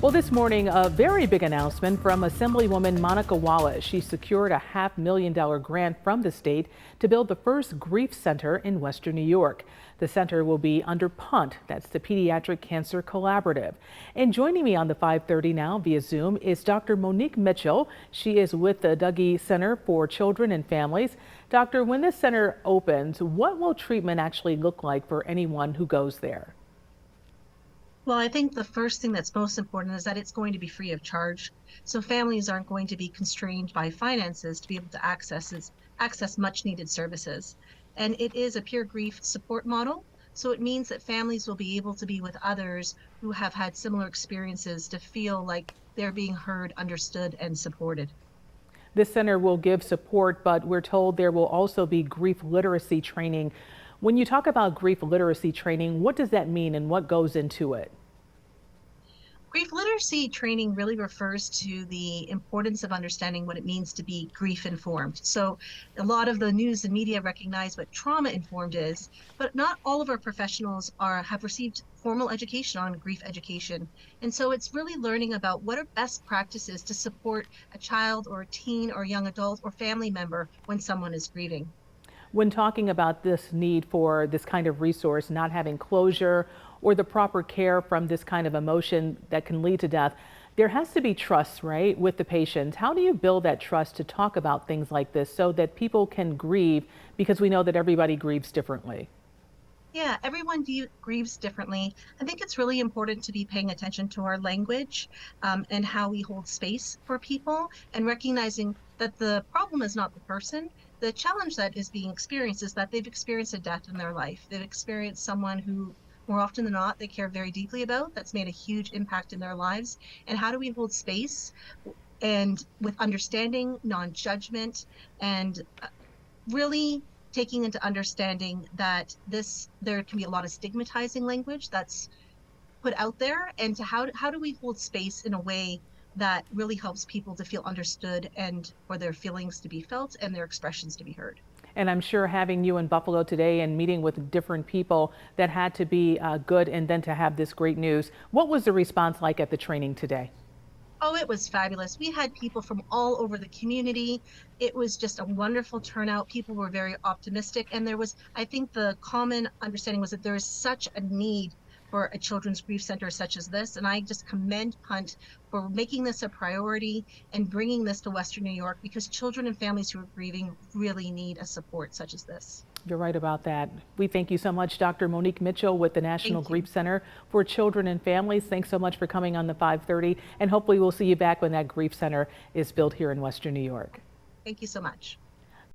Well, this morning, a very big announcement from Assemblywoman Monica Wallace. She secured a $500,000 grant from the state to build the first grief center in Western New York. The center will be under PUNT, that's the Pediatric Cancer Collaborative. And joining me on the 5:30 now via Zoom is Dr. Monique Mitchell. She is with the DOUGY Center for Children and Families. Doctor, when this center opens, what will treatment actually look like for anyone who goes there? Well, I think the first thing that's most important is that it's going to be free of charge. So families aren't going to be constrained by finances to be able to access much needed services. And it is a peer grief support model. So it means that families will be able to be with others who have had similar experiences to feel like they're being heard, understood, and supported. This center will give support, but we're told there will also be grief literacy training. When you talk about grief literacy training, what does that mean and what goes into it? Grief literacy training really refers to the importance of understanding what it means to be grief informed. So a lot of the news and media recognize what trauma informed is, but not all of our professionals have received formal education on grief education. And so it's really learning about what are best practices to support a child or a teen or young adult or family member when someone is grieving. When talking about this need for this kind of resource, not having closure or the proper care from this kind of emotion that can lead to death, there has to be trust, right, with the patient. How do you build that trust to talk about things like this so that people can grieve, because we know that everybody grieves differently? Yeah, everyone grieves differently. I think it's really important to be paying attention to our language and how we hold space for people and recognizing that the problem is not the person. The challenge that is being experienced is that they've experienced a death in their life. They've experienced someone who, more often than not, they care very deeply about, that's made a huge impact in their lives. And how do we hold space and with understanding, non-judgment, and really taking into understanding that there can be a lot of stigmatizing language that's put out there, and to how do we hold space in a way that really helps people to feel understood and for their feelings to be felt and their expressions to be heard. And I'm sure having you in Buffalo today and meeting with different people, that had to be good, and then to have this great news. What was the response like at the training today? Oh, it was fabulous. We had people from all over the community. It was just a wonderful turnout. People were very optimistic. And I think the common understanding was that there is such a need for a children's grief center such as this. And I just commend PUNT for making this a priority and bringing this to Western New York, because children and families who are grieving really need a support such as this. You're right about that. We thank you so much, Dr. Monique Mitchell with the National Grief Center for Children and Families. Thanks so much for coming on the 5:30, and hopefully we'll see you back when that grief center is built here in Western New York. Thank you so much.